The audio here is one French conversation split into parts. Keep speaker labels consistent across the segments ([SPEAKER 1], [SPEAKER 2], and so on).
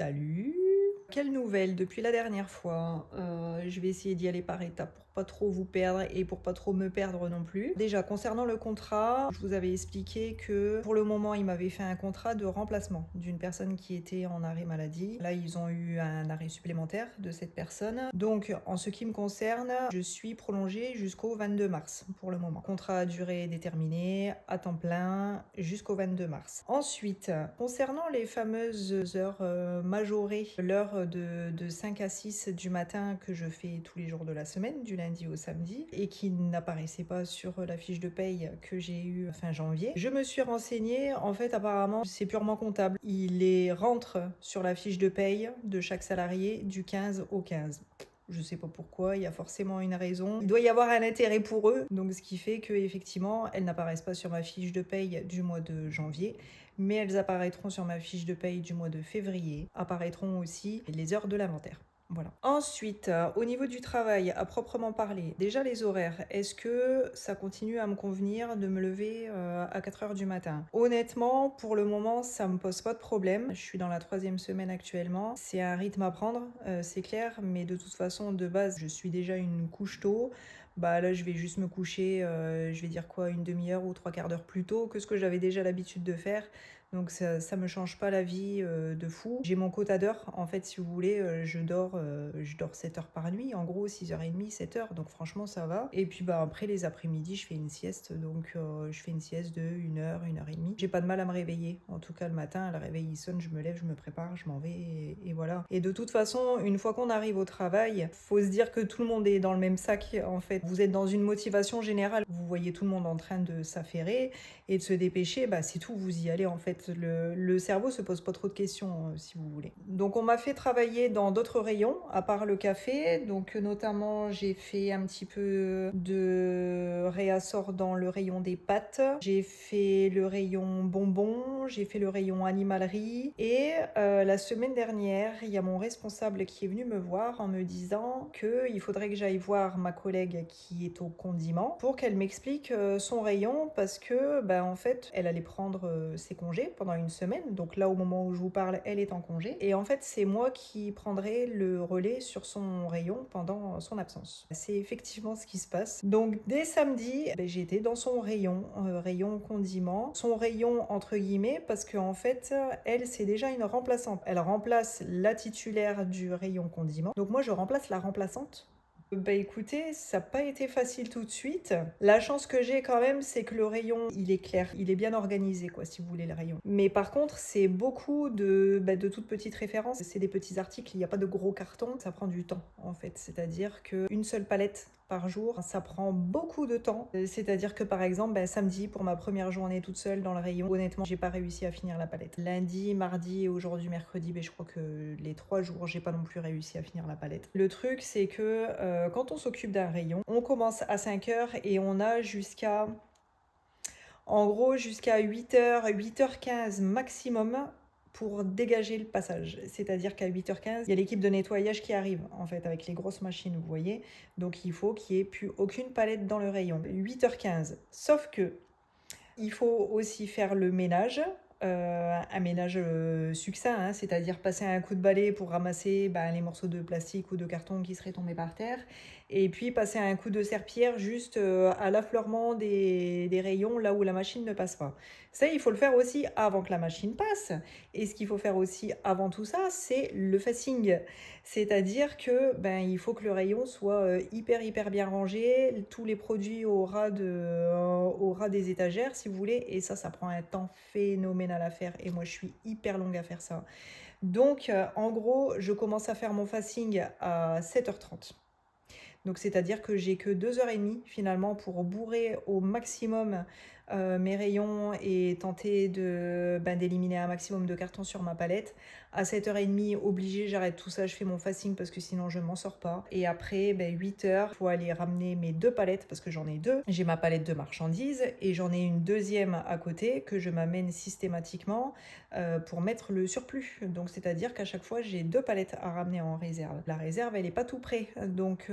[SPEAKER 1] Salut! Quelle nouvelle depuis la dernière fois? Je vais essayer d'y aller par étapes pour pas trop vous perdre et pour pas trop me perdre non plus. Déjà, concernant le contrat, je vous avais expliqué que pour le moment, ils m'avaient fait un contrat de remplacement d'une personne qui était en arrêt maladie. Là, ils ont eu un arrêt supplémentaire de cette personne. Donc, en ce qui me concerne, je suis prolongée jusqu'au 22 mars pour le moment. Contrat à durée déterminée, à temps plein, jusqu'au 22 mars. Ensuite, concernant les fameuses heures majorées, l'heure de 5 à 6 du matin que je fais tous les jours de la semaine, du lundi au samedi, et qui n'apparaissait pas sur la fiche de paye que j'ai eue fin janvier. Je me suis renseignée, en fait apparemment c'est purement comptable. Il les rentre sur la fiche de paye de chaque salarié du 15 au 15. Je sais pas pourquoi, il y a forcément une raison. Il doit y avoir un intérêt pour eux, donc ce qui fait que effectivement, elles n'apparaissent pas sur ma fiche de paye du mois de janvier, mais elles apparaîtront sur ma fiche de paye du mois de février. Apparaîtront aussi les heures de l'inventaire. Voilà. Ensuite, au niveau du travail, à proprement parler, déjà les horaires, est-ce que ça continue à me convenir de me lever à 4 heures du matin? Honnêtement, pour le moment, ça me pose pas de problème. Je suis dans la 3e semaine actuellement. C'est un rythme à prendre, c'est clair, mais de toute façon, de base, je suis déjà une couche tôt. Bah là, je vais juste me coucher, je vais dire quoi, une demi-heure ou 3 quarts d'heure plus tôt que ce que j'avais déjà l'habitude de faire. Donc ça me change pas la vie de fou. J'ai mon quota d'heures, en fait, si vous voulez, je dors 7 heures par nuit, en gros 6h30, 7 heures, donc franchement ça va. Et puis bah après les après-midi, je fais une sieste, donc je fais une sieste de 1 heure et demie. J'ai pas de mal à me réveiller, en tout cas le matin, le réveil il sonne, je me lève, je me prépare, je m'en vais, et voilà. Et de toute façon, une fois qu'on arrive au travail, faut se dire que tout le monde est dans le même sac, en fait. Vous êtes dans une motivation générale, vous voyez tout le monde en train de s'affairer et de se dépêcher, bah c'est tout, vous y allez en fait. Le cerveau se pose pas trop de questions si vous voulez. Donc on m'a fait travailler dans d'autres rayons à part le café, donc notamment j'ai fait un petit peu de réassort dans le rayon des pâtes, j'ai fait le rayon bonbons, j'ai fait le rayon animalerie et la semaine dernière il y a mon responsable qui est venu me voir en me disant qu'il faudrait que j'aille voir ma collègue qui est au condiment pour qu'elle m'explique son rayon parce que en fait elle allait prendre ses congés pendant une semaine, donc là au moment où je vous parle elle est en congé et en fait c'est moi qui prendrai le relais sur son rayon pendant son absence. C'est effectivement ce qui se passe. Donc dès samedi j'étais dans son rayon, rayon condiment, son rayon entre guillemets parce que en fait elle c'est déjà une remplaçante, elle remplace la titulaire du rayon condiment, donc moi je remplace la remplaçante. Bah écoutez, ça n'a pas été facile tout de suite. La chance que j'ai quand même, c'est que le rayon, il est clair, il est bien organisé, quoi, si vous voulez, le rayon. Mais par contre, c'est beaucoup de toutes petites références. C'est des petits articles, il n'y a pas de gros cartons. Ça prend du temps, en fait. C'est-à-dire qu'une seule palette par jour, ça prend beaucoup de temps. C'est-à-dire que par exemple, samedi, pour ma première journée toute seule dans le rayon, honnêtement, j'ai pas réussi à finir la palette. Lundi, mardi et aujourd'hui mercredi, je crois que les 3 jours, j'ai pas non plus réussi à finir la palette. Le truc, c'est que quand on s'occupe d'un rayon, on commence à 5 heures et on a en gros, jusqu'à 8h, 8h15 maximum pour dégager le passage. C'est-à-dire qu'à 8h15, il y a l'équipe de nettoyage qui arrive, en fait, avec les grosses machines, vous voyez. Donc il faut qu'il n'y ait plus aucune palette dans le rayon. 8h15. Sauf que il faut aussi faire le ménage, un ménage succinct, hein, c'est-à-dire passer un coup de balai pour ramasser les morceaux de plastique ou de carton qui seraient tombés par terre, et puis passer un coup de serpillière juste à l'affleurement des rayons là où la machine ne passe pas. Ça, il faut le faire aussi avant que la machine passe. Et ce qu'il faut faire aussi avant tout ça, c'est le facing. C'est-à-dire que il faut que le rayon soit hyper bien rangé, tous les produits au ras des étagères si vous voulez, et ça prend un temps phénoménal à faire et moi je suis hyper longue à faire ça. Donc en gros je commence à faire mon facing à 7h30. Donc c'est-à-dire que j'ai que 2h30 finalement pour bourrer au maximum mes rayons et tenter d'éliminer un maximum de cartons sur ma palette. À 7h30, obligé, j'arrête tout ça, je fais mon facing parce que sinon je m'en sors pas. Et après, 8h, il faut aller ramener mes 2 palettes parce que j'en ai 2. J'ai ma palette de marchandises et j'en ai une deuxième à côté que je m'amène systématiquement pour mettre le surplus. Donc c'est-à-dire qu'à chaque fois, j'ai 2 palettes à ramener en réserve. La réserve, elle est pas tout près. Donc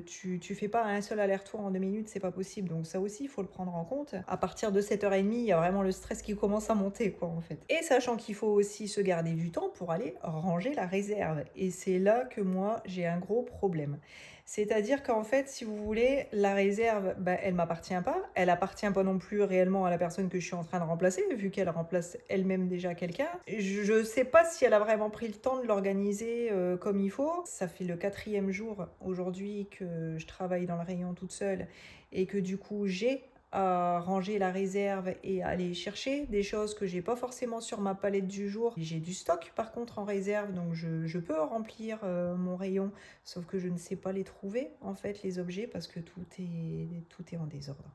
[SPEAKER 1] tu fais pas un seul aller-retour en 2 minutes, c'est pas possible. Donc ça aussi, il faut le prendre en compte. À partir de 7h30, il y a vraiment le stress qui commence à monter, quoi, en fait. Et sachant qu'il faut aussi se garder du temps pour aller ranger la réserve. Et c'est là que moi, j'ai un gros problème. C'est-à-dire qu'en fait, si vous voulez, la réserve, elle m'appartient pas. Elle appartient pas non plus réellement à la personne que je suis en train de remplacer, vu qu'elle remplace elle-même déjà quelqu'un. Je sais pas si elle a vraiment pris le temps de l'organiser comme il faut. Ça fait le 4e jour aujourd'hui que je travaille dans le rayon toute seule et que du coup, j'ai à ranger la réserve et à aller chercher des choses que j'ai pas forcément sur ma palette du jour. J'ai du stock par contre en réserve, donc je peux remplir mon rayon, sauf que je ne sais pas les trouver en fait, les objets, parce que tout est en désordre.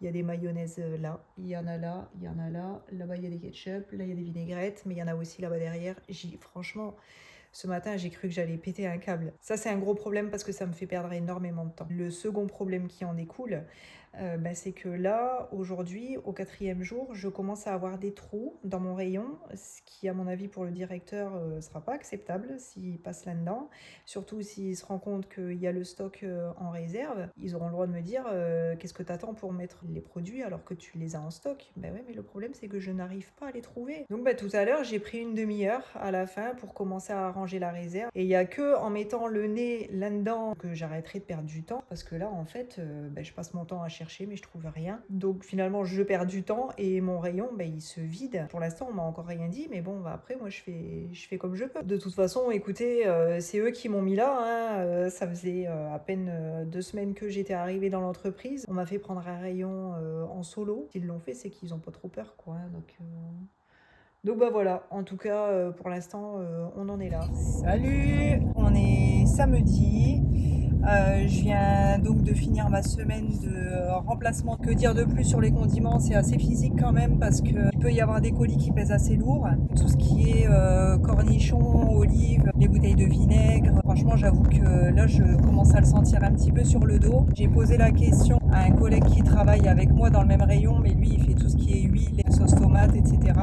[SPEAKER 1] Il y a des mayonnaises là, il y en a là, il y en a là, là-bas il y a des ketchup, là il y a des vinaigrettes, mais il y en a aussi là-bas derrière. Franchement, ce matin, j'ai cru que j'allais péter un câble. Ça, c'est un gros problème parce que ça me fait perdre énormément de temps. Le second problème qui en découle, c'est que là, aujourd'hui, au 4e jour, je commence à avoir des trous dans mon rayon, ce qui, à mon avis, pour le directeur, sera pas acceptable s'il passe là-dedans. Surtout s'il se rend compte qu'il y a le stock en réserve. Ils auront le droit de me dire qu'est-ce que tu attends pour mettre les produits alors que tu les as en stock. Ben ouais, mais le problème, c'est que je n'arrive pas à les trouver. Donc, tout à l'heure, j'ai pris une demi-heure à la fin pour commencer à ranger la réserve. Et il n'y a que en mettant le nez là-dedans que j'arrêterai de perdre du temps. Parce que là, en fait, je passe mon temps à chercher, mais je trouve rien. Donc finalement, je perds du temps et mon rayon, il se vide. Pour l'instant, on m'a encore rien dit, mais bon, après, moi, je fais comme je peux. De toute façon, écoutez, c'est eux qui m'ont mis là. Hein. Ça faisait à peine 2 semaines que j'étais arrivée dans l'entreprise. On m'a fait prendre un rayon en solo. S'ils l'ont fait, c'est qu'ils ont pas trop peur, quoi. Hein. Donc voilà, en tout cas, pour l'instant, on en est là. Salut, on est samedi. Je viens donc de finir ma semaine de remplacement. Que dire de plus sur les condiments? C'est assez physique quand même parce qu'il peut y avoir des colis qui pèsent assez lourd. Tout ce qui est cornichons, olives, les bouteilles de vinaigre. Franchement, j'avoue que là, je commence à le sentir un petit peu sur le dos. J'ai posé la question à un collègue qui travaille avec moi dans le même rayon, mais lui, il fait tout ce qui est huile, sauce tomate, etc.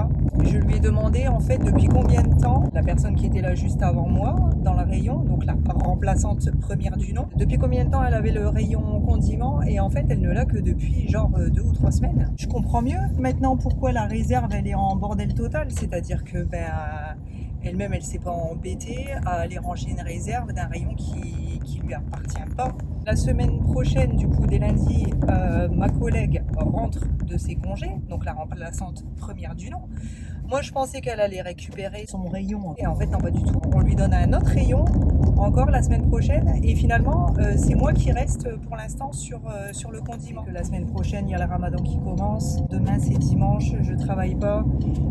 [SPEAKER 1] Je lui ai demandé en fait depuis combien de temps la personne qui était là juste avant moi dans le rayon, donc la remplaçante première du nom, depuis combien de temps elle avait le rayon condiments, et en fait elle ne l'a que depuis genre 2 ou 3 semaines. Je comprends mieux maintenant pourquoi la réserve elle est en bordel total, c'est-à-dire que elle-même elle s'est pas embêtée à aller ranger une réserve d'un rayon qui lui appartient pas. La semaine prochaine, du coup, dès lundi, ma collègue rentre de ses congés, donc la remplaçante première du nom. Moi, je pensais qu'elle allait récupérer son rayon, et en fait, non, pas du tout. On lui donne un autre rayon, encore la semaine prochaine, et finalement, c'est moi qui reste pour l'instant sur le condiment. La semaine prochaine, il y a le ramadan qui commence. Demain, c'est dimanche, je travaille pas.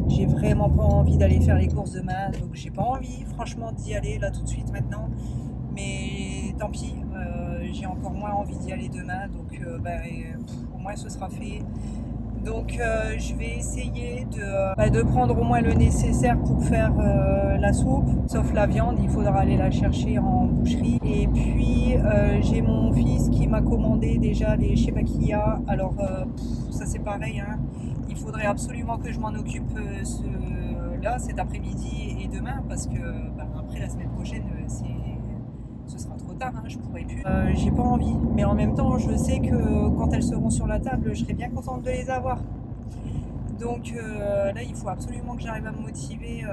[SPEAKER 1] J'ai vraiment pas envie d'aller faire les courses demain, donc j'ai pas envie, franchement, d'y aller là tout de suite maintenant. Mais tant pis, j'ai encore moins envie d'y aller demain, donc au moins ce sera fait. Donc je vais essayer de prendre au moins le nécessaire pour faire la soupe, sauf la viande, il faudra aller la chercher en boucherie. Et puis j'ai mon fils qui m'a commandé déjà les shebakia, alors ça c'est pareil, hein. Il faudrait absolument que je m'en occupe là cet après-midi et demain, parce que après la semaine prochaine ce sera trop tard, hein, je pourrai plus. J'ai pas envie, mais en même temps, je sais que quand elles seront sur la table, je serai bien contente de les avoir. Donc là, il faut absolument que j'arrive à me motiver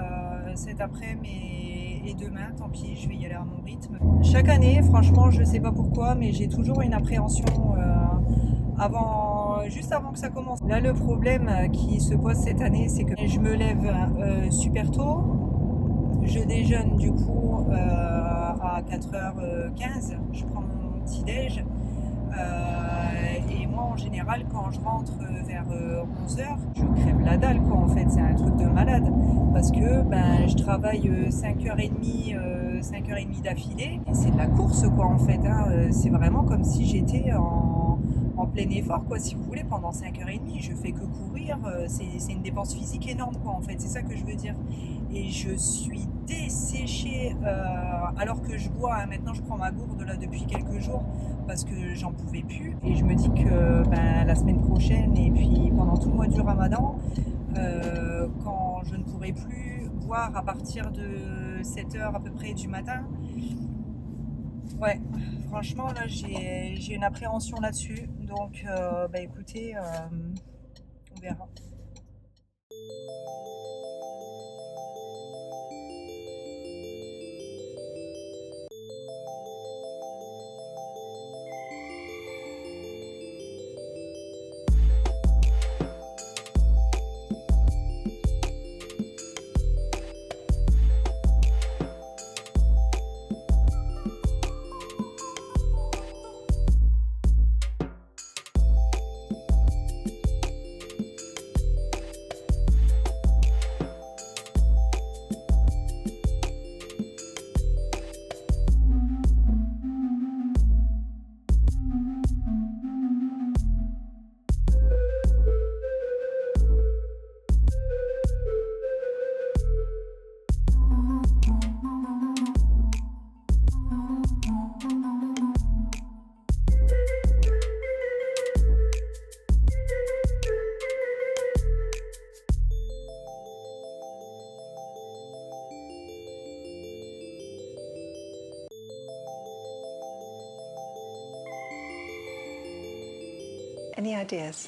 [SPEAKER 1] cet après-midi et demain, tant pis, je vais y aller à mon rythme. Chaque année, franchement, je sais pas pourquoi, mais j'ai toujours une appréhension juste avant que ça commence. Là, le problème qui se pose cette année, c'est que je me lève super tôt. Je déjeune du coup à 4h15, je prends mon petit déj et moi en général quand je rentre vers 11h, je crève la dalle quoi, en fait, c'est un truc de malade parce que je travaille 5h30 d'affilée et c'est de la course quoi en fait, hein. C'est vraiment comme si j'étais en plein effort quoi, si vous voulez, pendant 5h30 je fais que courir, c'est une dépense physique énorme quoi en fait, c'est ça que je veux dire. Et je suis desséchée alors que je bois, hein. Maintenant je prends ma gourde là depuis quelques jours parce que j'en pouvais plus, et je me dis que la semaine prochaine et puis pendant tout le mois du ramadan, quand je ne pourrai plus boire à partir de 7h à peu près du matin, ouais, franchement là j'ai une appréhension là-dessus, donc écoutez, on verra.
[SPEAKER 2] Any ideas?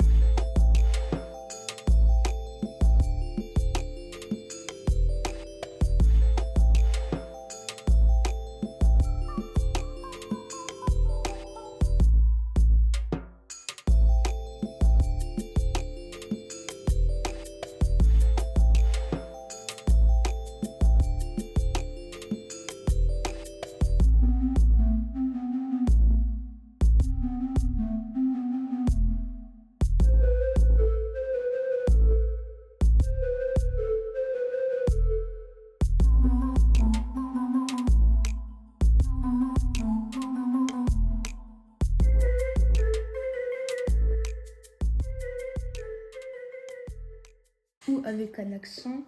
[SPEAKER 3] Ou avec un accent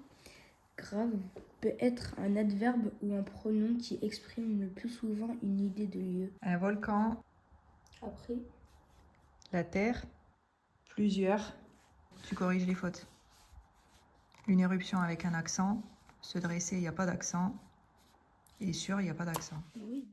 [SPEAKER 3] grave peut être un adverbe ou un pronom qui exprime le plus souvent une idée de lieu.
[SPEAKER 1] Un volcan,
[SPEAKER 3] Après,
[SPEAKER 1] la terre, plusieurs. Tu corriges les fautes. Une éruption avec un accent, se dresser, il n'y a pas d'accent. Et sûr, il n'y a pas d'accent.
[SPEAKER 3] oui.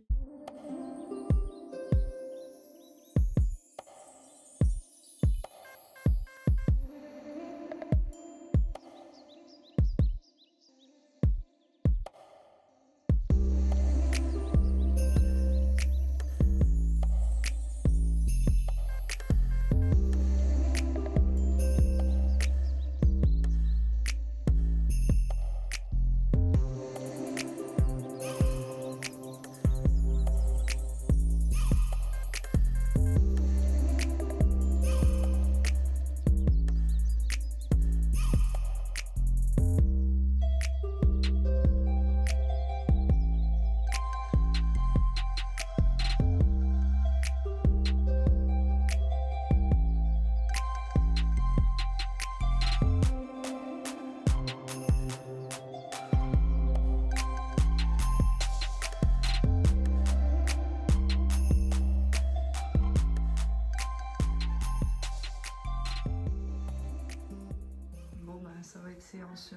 [SPEAKER 1] Bon, ben, ça va être séance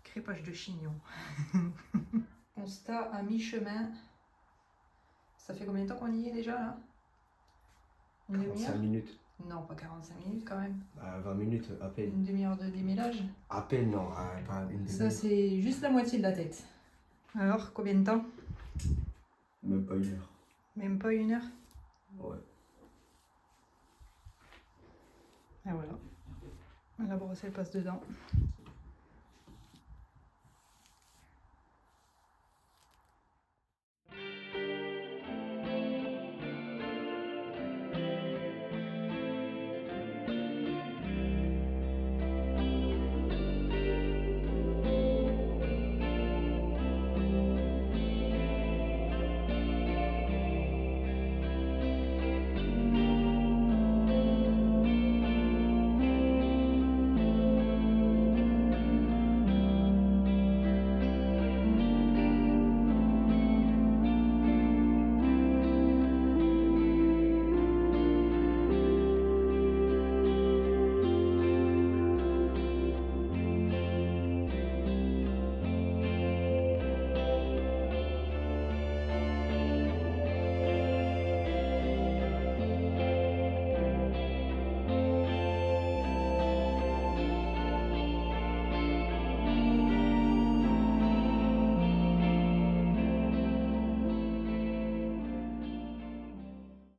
[SPEAKER 1] crépage de chignon. Constat à mi-chemin. Ça fait combien de temps qu'on y est déjà là? Une
[SPEAKER 4] 45
[SPEAKER 1] demi-heure?
[SPEAKER 4] minutes.
[SPEAKER 1] Non, pas 45 minutes quand même.
[SPEAKER 4] 20 minutes à peine.
[SPEAKER 1] Une demi-heure de démêlage.
[SPEAKER 4] À peine, non. Pas une
[SPEAKER 1] Ça,
[SPEAKER 4] demi-heure.
[SPEAKER 1] c'est juste la moitié de la tête. Alors, combien de temps?
[SPEAKER 4] Même pas 1 heure.
[SPEAKER 1] Même pas 1 heure?
[SPEAKER 4] Ouais.
[SPEAKER 1] Et voilà. La brosse, elle passe dedans.